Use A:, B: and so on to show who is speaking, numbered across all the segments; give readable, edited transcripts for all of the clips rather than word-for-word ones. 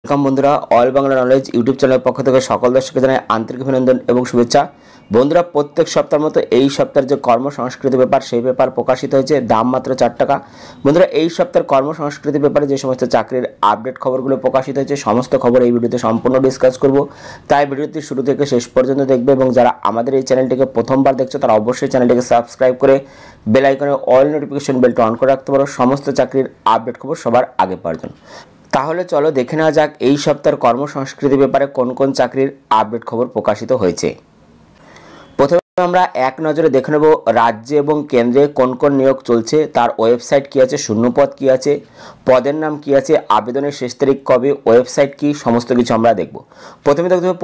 A: Welcome বন্ধুরা, all Bangla knowledge YouTube চ্যানেলের পক্ষ থেকে সকল দর্শককে জানাই আন্তরিক অভিনন্দন এবং শুভেচ্ছা। বন্ধুরা, প্রত্যেক সপ্তাহের মতো এই সপ্তাহের যে কর্মসংস্কৃতি পেপার, সেই পেপার প্রকাশিত হয়েছে, দাম মাত্র 4 টাকা। বন্ধুরা, এই সপ্তাহের কর্মসংস্কৃতি পেপারে যে সমস্ত চাকরির আপডেট খবরগুলো প্রকাশিত হয়েছে, সমস্ত খবর এই ভিডিওতে সম্পূর্ণ ডিসকাস করব। তাই ভিডিওটি শুরু থেকে শেষ পর্যন্ত দেখবে এবং যারা আমাদের এই চ্যানেলটিকে প্রথমবার দেখছো তারা অবশ্যই চ্যানেলটিকে সাবস্ক্রাইব করে বেল আইকনে অল নোটিফিকেশন বেলটা অন করে রাখতে পারো, সমস্ত চাকরির আপডেট খবর সবার আগে পাওয়ার জন্য। তাহলে চলো দেখে নেওয়া যাক এই সপ্তাহের কর্মসংস্কৃতি ব্যাপারে কোন কোন চাকরির আপডেট খবর প্রকাশিত হয়েছে। প্রথমে আমরা এক নজরে দেখে নেব রাজ্যে এবং কেন্দ্রে কোন কোন নিয়োগ চলছে, তার ওয়েবসাইট কী আছে, শূন্যপদ কী আছে, পদের নাম কী আছে, আবেদনের শেষ তারিখ কবে, ওয়েবসাইট কী, সমস্ত কিছু আমরা দেখব। প্রথমে দেখতে হবে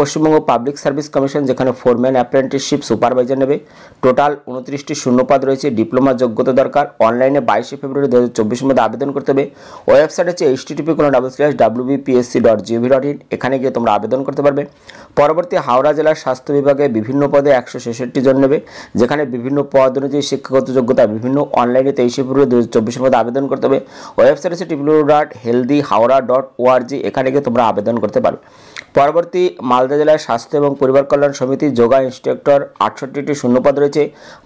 A: পশ্চিমবঙ্গ পাবলিক সার্ভিস কমিশন, যেখানে ফোরম্যান অ্যাপ্রেন্টিসশিপ সুপারভাইজার নেবে। টোটাল 29টি শূন্যপদ রয়েছে, ডিপ্লোমা যোগ্যতা দরকার। অনলাইনে 22 ফেব্রুয়ারি 2024 মধ্যে আবেদন করতে হবে। ওয়েবসাইট হচ্ছে http://wbpsc.gov.in, এখানে গিয়ে তোমরা আবেদন করতে পারবে। পরবর্তী হাওড়া জেলার স্বাস্থ্য বিভাগে বিভিন্ন পদে 166 জন নেবে, যেখানে বিভিন্ন পদ অনুযায়ী শিক্ষাগত যোগ্যতা বিভিন্ন। অনলাইনে 23 ফেব্রুয়ারি 2024 মধ্যে আবেদন করতে হবে। ওয়েবসাইট হচ্ছে www.healthyhaura.org, এখানে গিয়ে তোমরা আবেদন করতে পারবে। পরবর্তী মালদা জেলার স্বাস্থ্য এবং পরিবার কল্যাণ সমিতি যোগা ইনস্ট্রাক্টর 68টি শূন্যপদ রয়েছে।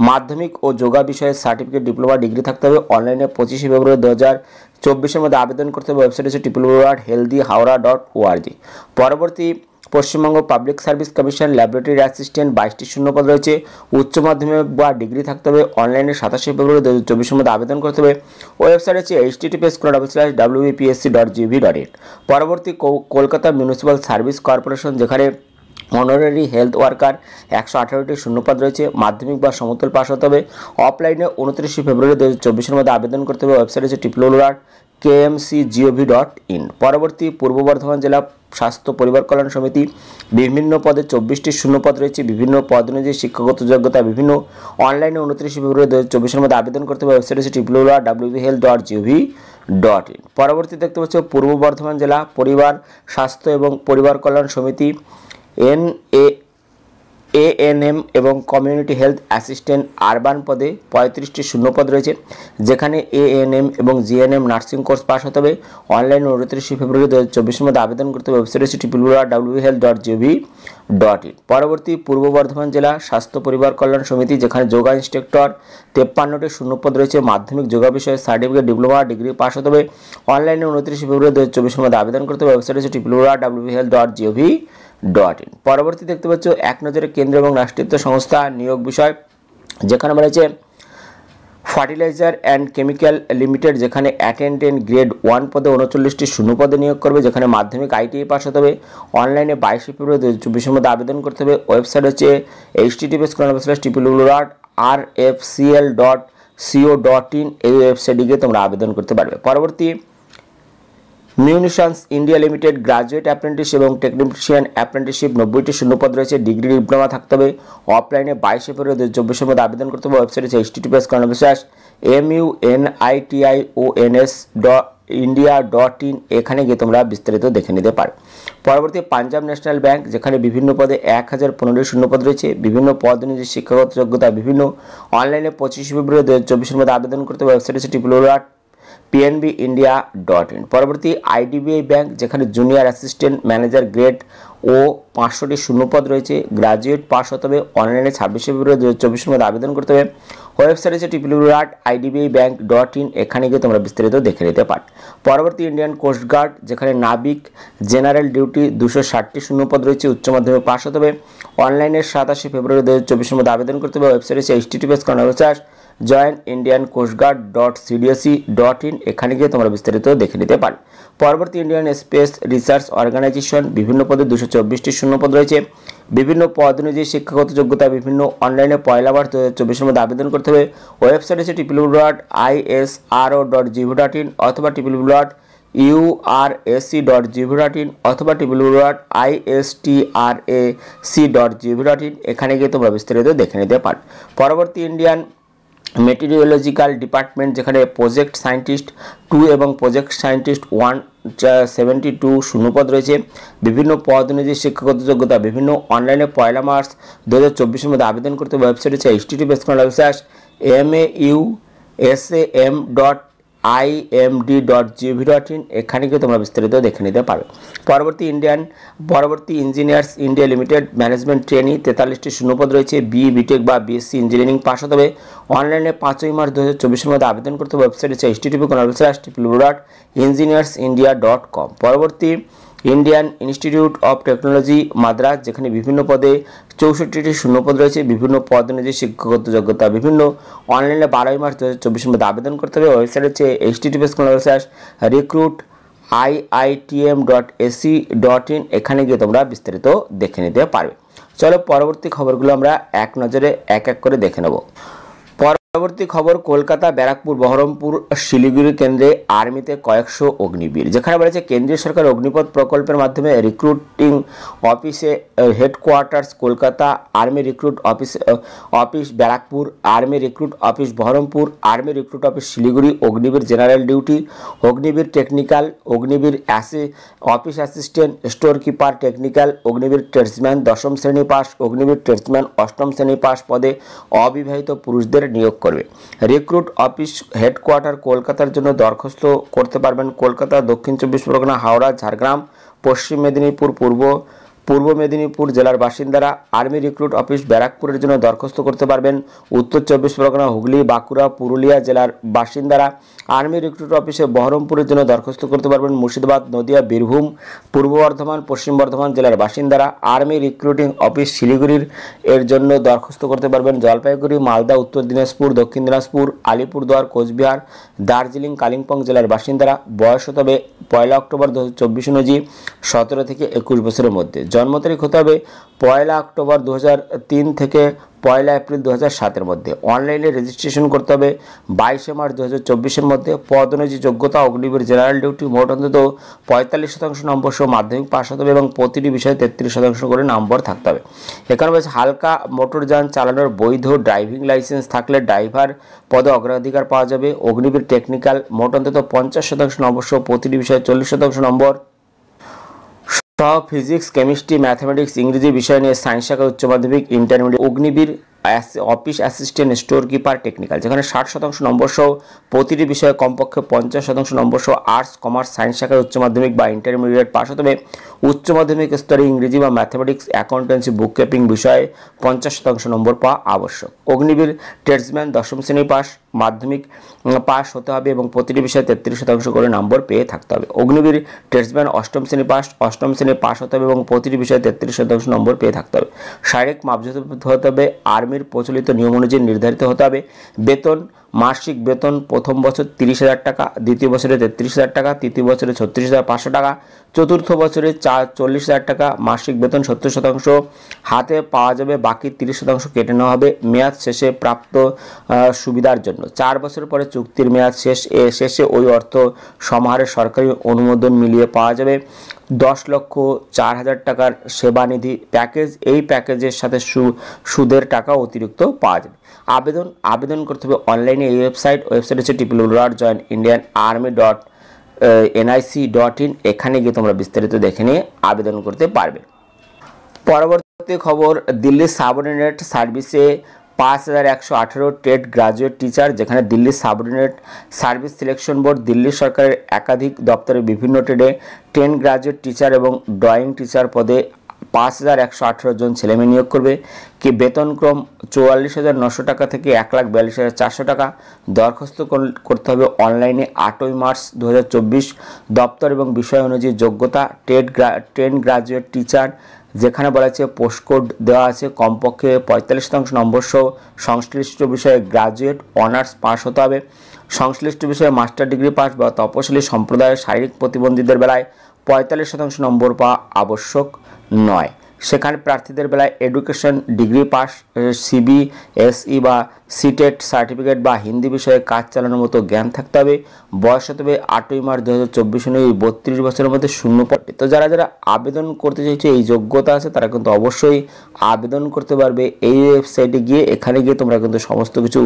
A: মাধ্যমিক ও যোগা বিষয়ে সার্টিফিকেট, ডিপ্লোমা, ডিগ্রি থাকতে হবে। অনলাইনে 25 ফেব্রুয়ারি 2024 মধ্যে আবেদন করতে হবে। ওয়েবসাইট হচ্ছে www.healthyhaura.org। পরবর্তী Paschimbanga public service commission laboratory assistant 22টি শূন্যপদ রয়েছে। উচ্চ মাধ্যমিক বা ডিগ্রি থাকতে হবে। অনলাইনে 27 ফেব্রুয়ারি 2024 মধ্যে আবেদন করতে হবে। ওয়েবসাইট হচ্ছে https://wbpsc.gov.in। পরবর্তী কলকাতা মিউনিসিপ্যাল সার্ভিস কর্পোরেশন, যেখানে অনারারি হেলথ ওয়ার্কার 118টি শূন্যপদ রয়েছে। মাধ্যমিক বা সমতুল পাস হতে হবে। অফলাইনে 29 ফেব্রুয়ারি 2024 মধ্যে আবেদন করতে হবে। ওয়েবসাইট হচ্ছে www.kmcgov.in। পরবর্তী পূর্ব বর্ধমান জেলা স্বাস্থ্য পরিবার কল্যাণ সমিতি, বিভিন্ন পদে 24টি শূন্যপদ রয়েছে। বিভিন্ন পদ অনুযায়ী শিক্ষাগত যোগ্যতা বিভিন্ন। অনলাইনে 29 ফেব্রুয়ারি 2024 মধ্যে আবেদন করতে হবে। ওয়েবসাইট হচ্ছে www.wbhealth.gov.in। পরবর্তী দেখতে পাচ্ছ পূর্ব বর্ধমান জেলা পরিবার স্বাস্থ্য এবং পরিবার কল্যাণ সমিতি ANM এবং কমিউনিটি হেলথ অ্যাসিস্ট্যান্ট আরবান পদে 35টি শূন্যপদ রয়েছে, যেখানে ANM এবং GNM নার্সিং কোর্স পাস হতে হবে। অনলাইনে 29 ফেব্রুয়ারি 2024 মধ্যে আবেদন করতে হবে। ওয়েবসাইট হচ্ছে www.wbhealth.gov.in। পরবর্তী পূর্ব বর্ধমান জেলা স্বাস্থ্য পরিবার কল্যাণ সমিতি, যেখানে যোগা ইনস্ট্রাক্টর 53টি শূন্যপদ রয়েছে। মাধ্যমিক যোগা বিষয়ে সার্টিফিকেট, ডিপ্লোমা, ডিগ্রি পাস হতে হবে। অনলাইনে 29 ফেব্রুয়ারি 2024 মধ্যে আবেদন করতে হবে। ওয়েবসাইট হচ্ছে www.wbhealth.gov.in। পরবর্তী দেখতে পাচ্ছ এক নজরে কেন্দ্র এবং রাষ্ট্রায়ত্ত সংস্থা নিয়োগ বিষয়, যেখানে আমরা রয়েছে ফার্টিলাইজার অ্যান্ড কেমিক্যাল লিমিটেড, যেখানে অ্যাটেন্ডেন্ট গ্রেড 1 পদে 39টি শূন্যপদে নিয়োগ করবে, যেখানে মাধ্যমিক ITI পাস হতে হবে। অনলাইনে 22 ফেব্রুয়ারি 2024 মধ্যে আবেদন করতে হবে। ওয়েবসাইট হচ্ছে https://www.rfcl.co.in, এই ওয়েবসাইটে গিয়ে তোমরা আবেদন করতে পারবে। পরবর্তী মিউনিশনস ইন্ডিয়া লিমিটেড গ্রাজুয়েট অ্যাপ্রেন্টিস এবং টেকনিশিয়ান অ্যাপ্রেন্টিসশিপ 90টি শূন্যপদ রয়েছে। ডিগ্রি, ডিপ্লোমা থাকতে হবে। অফলাইনে 22 ফেব্রুয়ারি 2024 মধ্যে আবেদন করতে হবে। ওয়েবসাইট হচ্ছে https://munitions:india.in, এখানে গিয়ে তোমরা বিস্তারিত দেখে নিতে পারো। পরবর্তী পাঞ্জাব ন্যাশনাল ব্যাংক, যেখানে বিভিন্ন পদে 1015টি শূন্যপদ রয়েছে। বিভিন্ন পদ অনুযায়ী শিক্ষাগত যোগ্যতা বিভিন্ন। অনলাইনে 25 ফেব্রুয়ারি 2024 মধ্যে আবেদন করতে হবে। ওয়েবসাইট হচ্ছে www.pnbindia.in। পরবর্তী IDBI ব্যাংক, যেখানে জুনিয়র অ্যাসিস্ট্যান্ট ম্যানেজার গ্রেড ও 500টি শূন্যপদ রয়েছে। গ্রাজুয়েট পাস হতে হবে। অনলাইনে 26 ফেব্রুয়ারি 2024 মধ্যে আবেদন করতে হবে। ওয়েবসাইট হচ্ছে www.idbibank.in, এখানে গিয়ে তোমরা বিস্তারিত দেখে নিতে পারো। পরবর্তী ইন্ডিয়ান কোস্টগার্ড, যেখানে নাবিক জেনারেল ডিউটি 260টি শূন্যপদ রয়েছে। উচ্চ মাধ্যমিক পাস হতে হবে। অনলাইনে 27 ফেব্রুয়ারি 2024 মধ্যে আবেদন করতে হবে। ওয়েবসাইট হচ্ছে https://joinindiancoastguard.cdsc.in, এখানে গিয়ে তোমরা বিস্তারিত দেখে নিতে পারো। পরবর্তী ইন্ডিয়ান স্পেস রিসার্চ অর্গানাইজেশন, বিভিন্ন পদে 224টি শূন্যপদ রয়েছে। বিভিন্ন পদ অনুযায়ী শিক্ষাগত যোগ্যতা বিভিন্ন। অনলাইনে 1 মার্চ 2024 মধ্যে আবেদন করতে হবে। ওয়েবসাইট হচ্ছে www.isro.gov.in অথবা www.urac.gov.in অথবা www.istrac.gov.in, এখানে গিয়ে তোমরা বিস্তারিত দেখে নিতে পারো। পরবর্তী ইন্ডিয়ান মেটেরিওলজিক্যাল ডিপার্টমেন্ট, যেখানে প্রজেক্ট সায়েন্টিস্ট 2 এবং প্রজেক্ট সায়েন্টিস্ট 172 শূন্যপদ রয়েছে। বিভিন্ন পদ অনুযায়ী শিক্ষাগত যোগ্যতা বিভিন্ন। অনলাইনে 1 মার্চ 2024 মধ্যে আবেদন করতে ওয়েবসাইট হচ্ছে https://mausam.in imd.gov.in এখানে গিয়ে তোমরা বিস্তারিত দেখে নিতে পারবে। পরবর্তী engineers India limited management trainee 43টি শূন্যপদ রয়েছে। বিটেক বা বিএসসি ইঞ্জিনিয়ারিং পাস হতে হবে। অনলাইনে 5ই মার্চ 2024 মধ্যে আবেদন করতে হবে। ওয়েবসাইট হচ্ছে http://www.engineersindia.com। পরবর্তী Indian institute of technology Madras, যেখানে বিভিন্ন পদে 64টি শূন্যপদ রয়েছে। বিভিন্ন পদ অনুযায়ী শিক্ষাগত যোগ্যতা বিভিন্ন। অনলাইনে 12ই মার্চ 2024 মধ্যে আবেদন করতে হবে। ওয়েবসাইট হচ্ছে http://recruitiitm.ac.in এখানে গিয়ে তোমরা বিস্তারিত দেখে নিতে পারবে। চলো পরবর্তী খবরগুলো আমরা এক নজরে এক এক করে দেখে নেব। পরবর্তী খবর, কলকাতা, ব্যারাকপুর, বহরমপুর, শিলিগুড়ি কেন্দ্রে আর্মিতে কয়েকশো অগ্নিবীর। যেখানে বলেছে কেন্দ্রীয় সরকার অগ্নিপথ প্রকল্পের মাধ্যমে রিক্রুটিং অফিসে headquarters Kolkata, army recruit office Barrackpore, army recruit office Baharampur, army recruit office Siliguri, Agniveer general duty, Agniveer technical, Agniveer office assistant, store keeper technical, Agniveer tradesman 10ম শ্রেণী পাস, অগ্নিবীর ট্রেডসম্যান 8ম শ্রেণী পাস পদে অবিবাহিত পুরুষদের নিয়োগ করবে। রিক্রুট অফিস হেডকোয়ার্টার কলকাতার জন্য দরখাস্ত করতে পারবেন কলকাতা, দক্ষিণ 24 পরগনা, হাওড়া, ঝাড়গ্রাম, পশ্চিম মেদিনীপুর, পূর্ব মেদিনীপুর জেলার বাসিন্দারা। আর্মি রিক্রুট অফিস ব্যারাকপুরের জন্য দরখাস্ত করতে পারবেন উত্তর 24 পরগনা, হুগলি, বাঁকুড়া, পুরুলিয়া জেলার বাসিন্দারা। আর্মি রিক্রুট অফিসে বহরমপুরের জন্য দরখাস্ত করতে পারবেন মুর্শিদাবাদ, নদিয়া, বীরভূম, পূর্ব বর্ধমান, পশ্চিম বর্ধমান জেলার বাসিন্দারা। আর্মি রিক্রুটিং অফিস শিলিগুড়ির এর জন্য দরখাস্ত করতে পারবেন জলপাইগুড়ি, মালদা, উত্তর দিনাজপুর, দক্ষিণ দিনাজপুর, আলিপুরদুয়ার, কোচবিহার, দার্জিলিং, কালিম্পং জেলার বাসিন্দারা। বয়স হতে হবে 1 অক্টোবর 2024 অনুযায়ী 17 থেকে 21 বছরের মধ্যে। জন্ম তারিখ হতে হবে 1 অক্টোবর 2003 থেকে 1 এপ্রিল 2007 মধ্যে। অনলাইনে রেজিস্ট্রেশন করতে হবে 22 মার্চ 2024 মধ্যে। পদ অনুযায়ী যোগ্যতা অগ্নিবীর জেনারেল ডিউটি, মোট অন্তত 45% নম্বর সহ মাধ্যমিক পাস হতে হবে এবং প্রতিটি বিষয়ে 33% করে নম্বর থাকতে হবে। এখানে বলছে হালকা মোটরযান চালানোর বৈধ ড্রাইভিং লাইসেন্স থাকলে ড্রাইভার পদে অগ্রাধিকার পাওয়া যাবে। অগ্নিবীর টেকনিক্যাল, মোট অন্তত 50% নম্বর সহ প্রতিটি বিষয়ে 40% নম্বর সহ ফিজিক্স, কেমিস্ট্রি, ম্যাথমেটিক্স, ইংরেজি বিষয় নিয়ে সায়েন্স শাখা উচ্চ মাধ্যমিক, intermediate. Agniveer office assistant, store keeper technical, যেখানে 60% নম্বর সহ প্রতিটি বিষয়ে কমপক্ষে 50% নম্বর সহ আর্টস, কমার্স, সায়েন্স শাখায় উচ্চ মাধ্যমিক বা ইন্টারমিডিয়েট পাস হতে হবে। উচ্চ মাধ্যমিক স্তরে ইংরেজি বা ম্যাথমেটিক্স, অ্যাকাউন্টেন্সি, বুক কিপিং বিষয়ে 50% নম্বর পাওয়া আবশ্যক। অগ্নিবীর ট্রেডসম্যান 10ম শ্রেণী পাস, মাধ্যমিক পাস হতে হবে এবং প্রতিটি বিষয়ে 33% করে নম্বর পেয়ে থাকতে হবে। অগ্নিবীর ট্রেডসম্যান 8ম শ্রেণী পাস, 8ম শ্রেণী পাস হতে হবে এবং প্রতিটি বিষয়ে 33% নম্বর পেয়ে থাকতে হবে। শারীরিক মাপযুক্ত হতে হবে। আর্মির প্রচলিত নিয়ম অনুযায়ী নির্ধারিত হতে হবে। বেতন, মাসিক বেতন প্রথম বছর 30,000 টাকা, দ্বিতীয় বছরে 33,000 টাকা, তৃতীয় বছরে 36,500 টাকা, চতুর্থ বছরে 40,000 টাকা। মাসিক বেতন 70% হাতে পাওয়া যাবে, বাকি 30% কেটে নেওয়া হবে মেয়াদ শেষে প্রাপ্ত সুবিধার জন্য। 4 বছর পরে চুক্তির মেয়াদ শেষে ওই অর্থ সমাহারের সরকারি অনুমোদন মিলিয়ে পাওয়া যাবে 10,04,000 টাকার সেবানিধি প্যাকেজ। এই প্যাকেজের সাথে সুদের টাকা অতিরিক্ত পাওয়া যাবে। আবেদন করতে হবে অনলাইনে। এই ওয়েবসাইট হচ্ছে www.joinindianarmy.nic.in এখানে গিয়ে তোমরা বিস্তারিত দেখে নিয়ে আবেদন করতে পারবে। পরবর্তী খবর, দিল্লি সাবঅর্ডিনেট সার্ভিসে 5,118 টেট গ্রাজুয়েট টিচার, যেখানে Delhi subordinate service selection board Delhi সরকারের একাধিক দপ্তরে বিভিন্ন ট্রেডে 10 গ্রাজুয়েট টিচার এবং ড্রয়িং টিচার পদে 5,118 জন ছেলেমেয়ে নিয়োগ করবে। কি বেতনক্রম 44,900 টাকা থেকে 1,42,400 টাকা। দরখাস্ত করতে হবে অনলাইনে 8ই মার্চ 2024। দপ্তর এবং বিষয় অনুযায়ী যোগ্যতা 10 গ্রাজুয়েট টিচার, যেখানে বলা আছে পোস্ট কোড দেওয়া আছে কমপক্ষে 45% নম্বর সহ সংশ্লিষ্ট বিষয়ে গ্রাজুয়েট অনার্স পাস হতে হবে। সংশ্লিষ্ট বিষয়ে মাস্টার ডিগ্রি পাস বা তপশিলি সম্প্রদায়ের শারীরিক প্রতিবন্ধীদের বেলায় 45% নম্বর পাওয়া আবশ্যক নয়। সেখানে প্রার্থীদের বেলায় এডুকেশন ডিগ্রি পাস, সিবিএসই বা সিটেট সার্টিফিকেট বা হিন্দি বিষয়ে কাজ চালানোর মতো জ্ঞান থাকতে হবে। বয়স হতে হবে 8ই মার্চ 2024 অনুযায়ী 32 বছরের মধ্যে শূন্য পদে। তো যারা আবেদন করতে চাইছে, এই যোগ্যতা আছে, তারা কিন্তু অবশ্যই আবেদন করতে পারবে। এই ওয়েবসাইটে গিয়ে এখানে গিয়ে তোমরা কিন্তু সমস্ত কিছু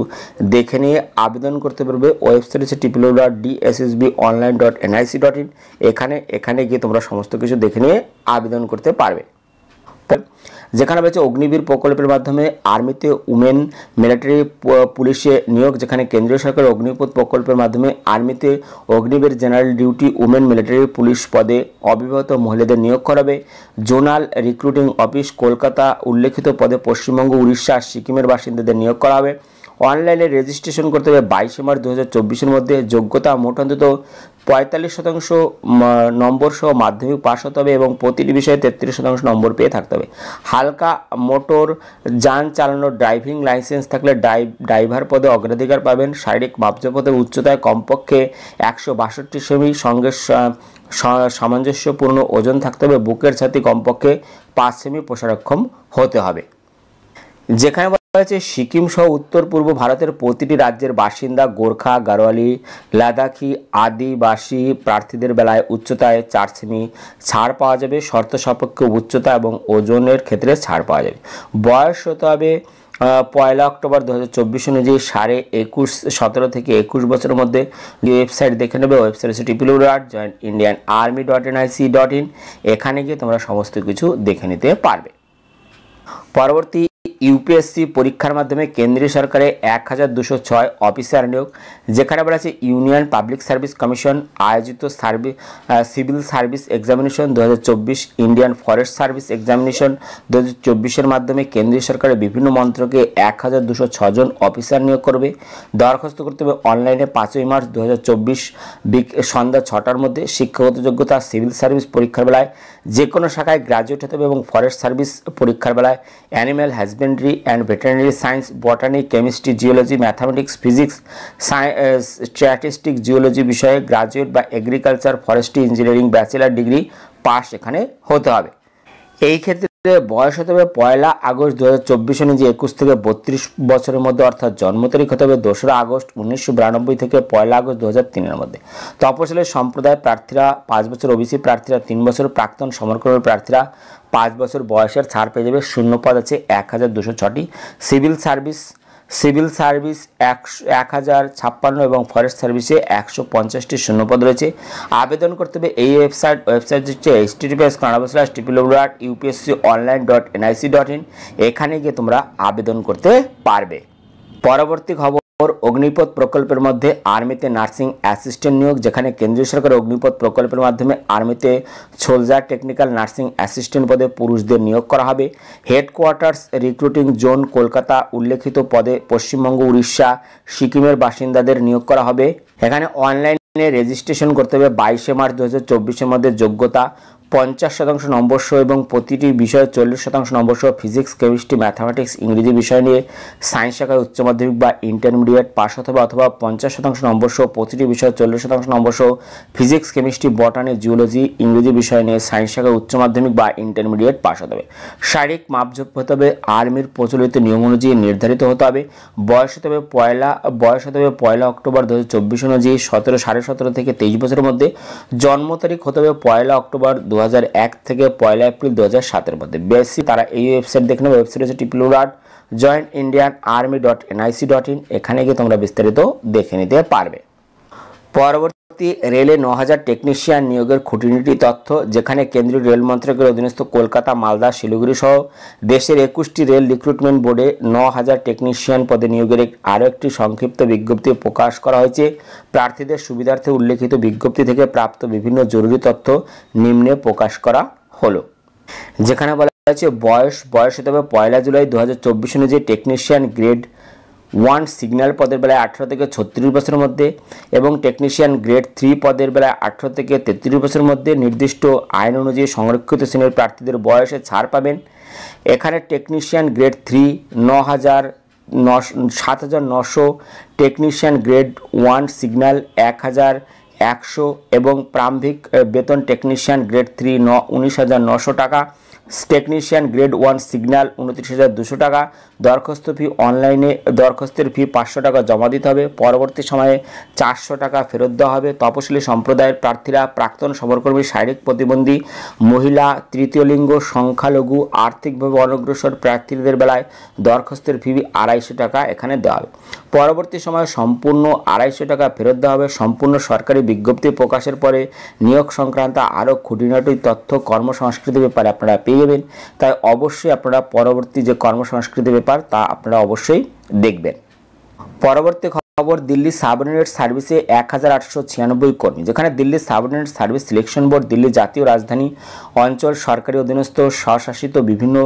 A: দেখে নিয়ে আবেদন করতে পারবে। ওয়েবসাইট হচ্ছে www.dssbonline.nic.in এখানে গিয়ে তোমরা সমস্ত কিছু দেখে নিয়ে আবেদন করতে পারবে। যেখানে রয়েছে অগ্নিবীর প্রকল্পের মাধ্যমে আর্মিতে উমেন মিলিটারি পুলিশে নিয়োগ, যেখানে কেন্দ্রীয় সরকারের অগ্নিপথ প্রকল্পের মাধ্যমে আর্মিতে Agniveer general duty women military police পদে অবিবাহিত মহিলাদের নিয়োগ করাবে। জোনাল রিক্রুটিং অফিস কলকাতা উল্লেখিত পদে পশ্চিমবঙ্গ, উড়িষ্যা, সিকিমের বাসিন্দাদের নিয়োগ করা হবে। অনলাইনে রেজিস্ট্রেশন করতে হবে 22 মার্চ 2024-এর মধ্যে। যোগ্যতা মোট অন্তত 45% নম্বর সহ মাধ্যমিক পাস হতে হবে এবং প্রতিটি বিষয়ে 33% নম্বর পেয়ে থাকতে হবে। হালকা মোটর যান চালানোর ড্রাইভিং লাইসেন্স থাকলে ড্রাইভার পদে অগ্রাধিকার পাবেন। শারীরিক মাপজপতে উচ্চতায় কমপক্ষে 162 সেমি, সঙ্গে সামঞ্জস্যপূর্ণ ওজন থাকতে হবে। বুকের ছাতি কমপক্ষে 5 সেমি প্রসারক্ষম হতে হবে। যেখানে বলা হয়েছে সিকিম সহ উত্তর পূর্ব ভারতের প্রতিটি রাজ্যের বাসিন্দা গোর্খা, গাড়োয়ালি, লাদাখি আদিবাসী প্রার্থীদের বেলায় উচ্চতায় 4 সেমি ছাড় পাওয়া যাবে। শর্ত সাপেক্ষে উচ্চতা এবং ওজনের ক্ষেত্রে ছাড় পাওয়া যাবে। বয়স হতে হবে 1 অক্টোবর 2024 অনুযায়ী 17 থেকে 21 বছরের মধ্যে। ওয়েবসাইট দেখে নেবে, ওয়েবসাইট হচ্ছে www.joinindianarmy.nic.in। এখানে গিয়ে তোমরা সমস্ত কিছু দেখে নিতে পারবে। পরবর্তী ইউপিএসসি পরীক্ষার মাধ্যমে কেন্দ্রীয় সরকারে 1206 অফিসার নিয়োগ, যেখানে বলা আছে ইউনিয়ন পাবলিক সার্ভিস কমিশন আয়োজিত civil service examination 2024, Indian forest service examination 2024-এর মাধ্যমে কেন্দ্রীয় সরকারের বিভিন্ন মন্ত্রকে 1206 জন অফিসার নিয়োগ করবে। দরখাস্ত করতে হবে অনলাইনে 5 মার্চ 2024 সন্ধ্যা 6টার মধ্যে। শিক্ষাগত যোগ্যতা সিভিল সার্ভিস পরীক্ষার বেলায় যে কোনো শাখায় গ্রাজুয়েট হতে হবে এবং ফরেস্ট সার্ভিস পরীক্ষার বেলায় animal husbandry and veterinary science, বটানি, chemistry, geology, mathematics, physics, statistics, geology বিষয়ে গ্রাজুয়েট বা agriculture, forestry, engineering bachelor degree pass এখানে হতে হবে। এই ক্ষেত্রে বয়স হতে হবে 1 আগস্ট 2024 অনুযায়ী 21 থেকে 32 বছরের মধ্যে, অর্থাৎ জন্ম তারিখ হতে হবে 2 আগস্ট 1992 থেকে 1 আগস্ট 2003-এর মধ্যে। তপশিলি সম্প্রদায় প্রার্থীরা 5 বছর, ওবিসি প্রার্থীরা 3 বছর, প্রাক্তন সমরকর্মী প্রার্থীরা 5 বছর বয়সের ছাড় পেয়ে যাবে। শূন্য পদ আছে 1206টি। সিভিল সার্ভিস 1056 এবং ফরেস্ট সার্ভিসে 150টি শূন্যপদ রয়েছে। আবেদন করতে হবে এই ওয়েবসাইট হচ্ছে https://www.upsconline.nic.in। এখানে গিয়ে তোমরা আবেদন করতে পারবে। পরবর্তী খবর, অগ্নিপথ প্রকল্পের মধ্যে আর্মিতে নার্সিং অ্যাসিস্ট্যান্ট নিয়োগ, যেখানে কেন্দ্রীয় সরকারের অগ্নিপথ প্রকল্পের মাধ্যমে আর্মিতে সোলজার টেকনিক্যাল নার্সিং অ্যাসিস্ট্যান্ট পদে পুরুষদের নিয়োগ করা হবে। হেডকোয়ার্টার্স রিক্রুটিং জোন কলকাতা উল্লেখিত পদে পশ্চিমবঙ্গ, উড়িষ্যা, সিকিমের বাসিন্দাদের নিয়োগ করা হবে। এখানে অনলাইনে রেজিস্ট্রেশন করতে হবে 22 মার্চ 2024-এর মধ্যে। যোগ্যতা 50% নম্বর সহ এবং প্রতিটি বিষয়ে 40% নম্বর সহ ফিজিক্স, কেমিস্ট্রি, ম্যাথামেটিক্স, ইংরেজি বিষয় নিয়ে সায়েন্স শাখায় উচ্চ মাধ্যমিক বা ইন্টারমিডিয়েট পাস হতে হবে, অথবা 50% নম্বর সহ প্রতিটি বিষয়ে 40% নম্বর সহ ফিজিক্স, কেমিস্ট্রি, বটানি, জিওলজি, ইংরেজি বিষয় নিয়ে সায়েন্স শাখায় উচ্চ মাধ্যমিক বা ইন্টারমিডিয়েট পাস হতে হবে। শারীরিক মাপজোক হতে হবে আর্মির প্রচলিত নিয়ম অনুযায়ী নির্ধারিত হতে হবে। বয়স হতে হবে 1 অক্টোবর 2024 অনুযায়ী 17 থেকে 23 বছরের মধ্যে। জন্ম তারিখ হতে হবে 1 অক্টোবর 2001 থেকে 1 এপ্রিল 2007-এর মধ্যে। বেশি তারা এই ওয়েবসাইট দেখে নেবে, ওয়েবসাইট হচ্ছে www.joinindianarmy.nic.in। এখানে গিয়ে তোমরা বিস্তারিত দেখে নিতে পারবে। পরবর্তী রেলে 9000 টেকনিশিয়ান নিয়োগের খুঁটিনাটি তথ্য, যেখানে কেন্দ্রীয় রেল মন্ত্রকের অধীনস্থ কলকাতা, মালদা, শিলিগুড়ি সহ দেশের 21টি রেল রিক্রুটমেন্ট বোর্ডে 9000 টেকনিশিয়ান পদে নিয়োগের আরও একটি সংক্ষিপ্ত বিজ্ঞপ্তি প্রকাশ করা হয়েছে। প্রার্থীদের সুবিধার্থে উল্লেখিত বিজ্ঞপ্তি থেকে প্রাপ্ত বিভিন্ন জরুরি তথ্য নিম্নে প্রকাশ করা হলো। যেখানে বলা হয়েছে বয়স হতে হবে 1 জুলাই 2024 অনুযায়ী টেকনিশিয়ান গ্রেড 1 সিগন্যাল পদের বেলায় 18 থেকে 36 বছরের মধ্যে এবং টেকনিশিয়ান গ্রেড 3 পদের বেলায় 18 থেকে 33 বছরের মধ্যে। নির্দিষ্ট আইন অনুযায়ী সংরক্ষিত শ্রেণীর প্রার্থীদের বয়সে ছাড় পাবেন। এখানে technician grade 3 7,900, technician grade 1 signal 1,100 এবং প্রারম্ভিক বেতন টেকনিশিয়ান গ্রেড 3 19,900 টাকা, টেকনিশিয়ান গ্রেড 1 সিগন্যাল 29,200 টাকা। দরখাস্ত ফি অনলাইনে, দরখাস্তের ফি 500 টাকা জমা দিতে হবে। পরবর্তী সময়ে 400 টাকা ফেরত দেওয়া হবে। তপশিলি সম্প্রদায়ের প্রার্থীরা প্রাক্তন সমরকর্মী, শারীরিক প্রতিবন্ধী, মহিলা, তৃতীয় লিঙ্গ, সংখ্যালঘু, আর্থিকভাবে অনগ্রসর প্রার্থীদের বেলায় দরখাস্তের ফি 250 টাকা এখানে দেওয়া হবে। পরবর্তী সময়ে সম্পূর্ণ 250 টাকা ফেরত দেওয়া হবে। সম্পূর্ণ সরকারি বিজ্ঞপ্তি প্রকাশের পরে নিয়োগ সংক্রান্ত আরও খুঁটিনাটি তথ্য কর্মসংস্কৃতির ব্যাপারে আপনারা পেয়ে যাবেন। তাই অবশ্যই আপনারা পরবর্তী যে কর্মসংস্কৃতি ব্যাপার তা আপনারা অবশ্যই দেখবেন। পরবর্তী খবর, দিল্লি সাবঅর্ডিনেট সার্ভিসে 1896 কর্মী। যেখানে Delhi subordinate service selection board Delhi জাতীয় রাজধানী অঞ্চল সরকারি অধীনস্থ স্বশাসিত বিভিন্ন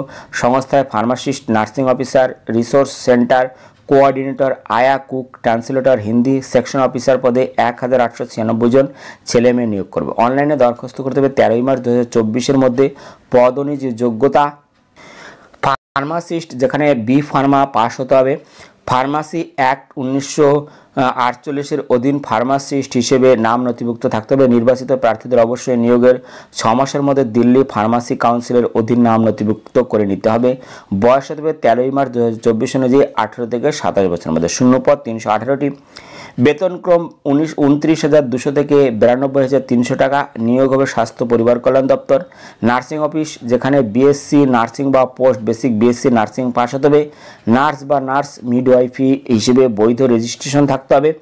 A: সংস্থায় pharmacist, nursing officer, resource centre coordinator, আয়া, cook, translator, Hindi section officer পদে 1896 জন ছেলে মেয়ে নিয়োগ করবে। অনলাইনে দরখাস্ত করতে হবে 13 মার্চ 2024 মধ্যে। পদ অনুযায়ী যোগ্যতা, ফার্মাসিস্ট যেখানে বি ফার্মা পাস হতে হবে। ফার্মাসি অ্যাক্ট 1948 অধীন ফার্মাসিস্ট হিসেবে নাম নথিভুক্ত থাকতে হবে। নির্বাচিত প্রার্থীদের অবশ্যই নিয়োগের 6 মাসের মধ্যে দিল্লি ফার্মাসি কাউন্সিলের অধীন নাম নথিভুক্ত করে নিতে হবে। বয়স হতে হবে 13 মার্চ 2024 অনুযায়ী 18 থেকে 27 বছরের মধ্যে। শূন্যপদ 318টি। বেতনক্রম 29,200 থেকে 92,300 টাকা। নিয়োগ হবে স্বাস্থ্য পরিবার কল্যাণ দপ্তর। নার্সিং অফিস যেখানে বিএসসি নার্সিং বা post basic BSc nursing pass হতে হবে। নার্স বা নার্স মিডওয়াইফি হিসেবে বৈধ রেজিস্ট্রেশন থাকতে হবে।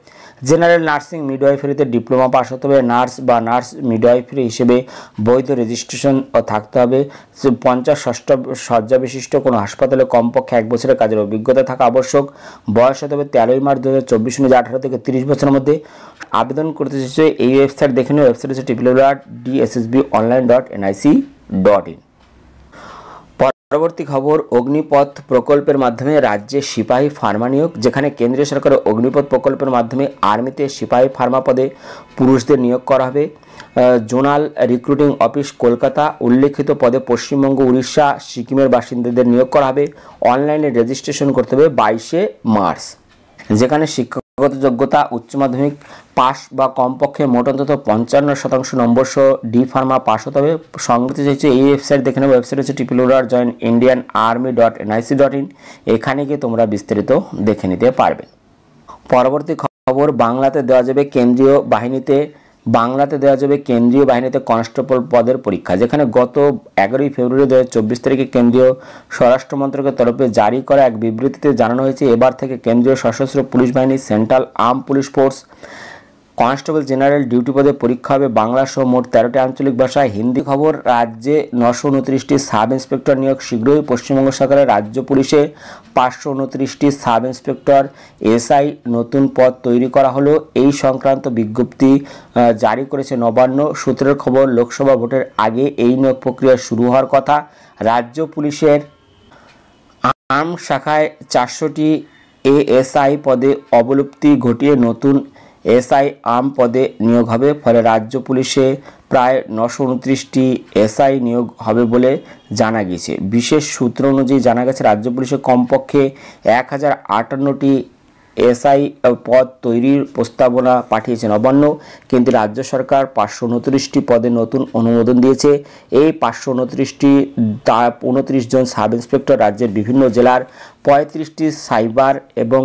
A: জেনারেল নার্সিং মিডওয়াইফারিতে ডিপ্লোমা পাস হতে হবে। নার্স বা নার্স মিডওয়াইফারি হিসেবে বৈধ রেজিস্ট্রেশন থাকতে হবে। 50 শয্যা বিশিষ্ট কোনো হাসপাতালে কমপক্ষে 1 বছরের কাজের অভিজ্ঞতা থাকা আবশ্যক। বয়স হতে হবে 13 মার্চ 2024 অনুযায়ী 18 থেকে 30 বছরের মধ্যে। আবেদন করতে চাইছে এই ওয়েবসাইট দেখে নিন। ওয়েবসাইট হচ্ছে www.dssbonline.nic.in। পরবর্তী খবর, অগ্নিপথ প্রকল্পের মাধ্যমে রাজ্যে সিপাহী ফার্মা নিয়োগ। যেখানে কেন্দ্রীয় সরকারের অগ্নিপথ প্রকল্পের মাধ্যমে আর্মিতে সিপাহী ফার্মা পদে পুরুষদের নিয়োগ করা হবে। Zonal recruiting office Kolkata. উল্লেখিত পদে পশ্চিমবঙ্গ, উড়িষ্যা, সিকিমের বাসিন্দাদের নিয়োগ করা হবে। অনলাইনে রেজিস্ট্রেশন করতে হবে 22 মার্চ। যেখানে শিক্ষাগত যোগ্যতা উচ্চ মাধ্যমিক পাস বা কমপক্ষে মোট অন্তত 55% নম্বর সহ ডি ফার্মা পাস হতে হবে। সংগতি চাইছে এই ওয়েবসাইট দেখে নেবে। ওয়েবসাইট হচ্ছে www.joinindianarmy.nic.in। এখানে গিয়ে তোমরা বিস্তারিত দেখে নিতে পারবে। পরবর্তী খবর, বাংলাতে দেওয়া যাবে কেন্দ্রীয় বাহিনীতে কনস্টেবল পদের পরীক্ষা। যেখানে গত 11 ফেব্রুয়ারি 2024 তারিখে কেন্দ্রীয় স্বরাষ্ট্র মন্ত্রকের তরফে জারি করা এক বিবৃতিতে জানানো হয়েছে এবার থেকে কেন্দ্রীয় সশস্ত্র পুলিশ বাহিনী central arm police force constable general duty পদে পরীক্ষা হবে বাংলা সহ মোট 13টি আঞ্চলিক ভাষায়। হিন্দি খবর, রাজ্যে 929টি সাব ইন্সপেক্টর নিয়োগ শীঘ্রই। পশ্চিমবঙ্গ সরকারের রাজ্য পুলিশে 529টি সাব ইন্সপেক্টর এসআই নতুন পদ তৈরি করা হলো। এই সংক্রান্ত বিজ্ঞপ্তি জারি করেছে নবান্ন। সূত্রের খবর, লোকসভা ভোটের আগে এই নিয়োগ প্রক্রিয়া শুরু হওয়ার কথা। রাজ্য পুলিশের আর্ম শাখায় 400টি এএসআই পদে অবলুপ্তি ঘটিয়ে নতুন এসআই আর্ম পদে নিয়োগ হবে। ফলে রাজ্য পুলিশে প্রায় 929টি এসআই নিয়োগ হবে বলে জানা গেছে। বিশেষ সূত্র অনুযায়ী জানা গেছে রাজ্য পুলিশে কমপক্ষে 1058টি এসআই পদ তৈরির প্রস্তাবনা পাঠিয়েছে নবান্ন, কিন্তু রাজ্য সরকার 529টি পদে নতুন অনুমোদন দিয়েছে। এই 529 জন সাব ইন্সপেক্টর রাজ্যের বিভিন্ন জেলার 35টি সাইবার এবং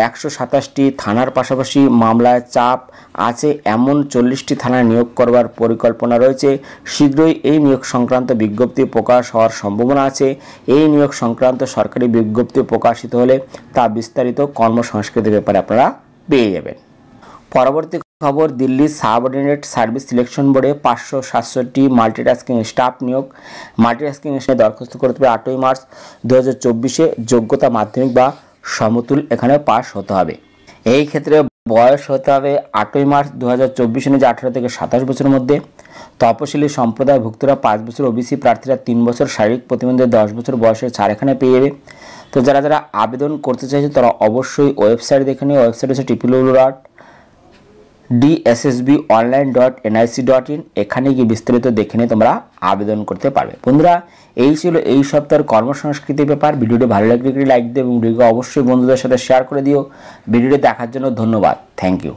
A: 127টি থানার পাশাপাশি মামলায় চাপ আছে এমন 40টি থানায় নিয়োগ করবার পরিকল্পনা রয়েছে। শীঘ্রই এই নিয়োগ সংক্রান্ত বিজ্ঞপ্তি প্রকাশ হওয়ার সম্ভাবনা আছে। এই নিয়োগ সংক্রান্ত সরকারি বিজ্ঞপ্তি প্রকাশিত হলে তা বিস্তারিত কর্মসংস্কৃতির ব্যাপারে আপনারা পেয়ে যাবেন। পরবর্তী খবর, দিল্লি সাবঅর্ডিনেট সার্ভিস সিলেকশন বোর্ডে 567টি মাল্টিটাস্কিং স্টাফ নিয়োগ। মাল্টিটাস্কিং স্টাফে দরখাস্ত করতে হবে 8 মার্চ 2024। যোগ্যতা মাধ্যমিক বা সমতুল এখানে পাস হতে হবে। এই ক্ষেত্রে বয়স হতে হবে 8 মার্চ 2024 অনুযায়ী 18 থেকে 27 বছরের মধ্যে। তপশিলি সম্প্রদায়ভুক্তরা 5 বছর, ওবিসি প্রার্থীরা 3 বছর, শারীরিক প্রতিবন্ধী 10 বছর বয়সের ছাড় এখানে পেয়ে যাবে। তো যারা আবেদন করতে চাইছে তারা অবশ্যই ওয়েবসাইট দেখে নিয়ে। ওয়েবসাইট হচ্ছে www.dssbonline.nic.in। এখানে গিয়ে বিস্তারিত দেখে নিয়ে তোমরা আবেদন করতে পারবে। বন্ধুরা, এই ছিল এই সপ্তাহের কর্মসংস্কৃতি ব্যাপার। ভিডিওটি ভালো লাগলে লাইক দিও এবং ভিডিওকে অবশ্যই বন্ধুদের সাথে শেয়ার করে দিও। ভিডিওটি দেখার জন্য ধন্যবাদ। Thank you.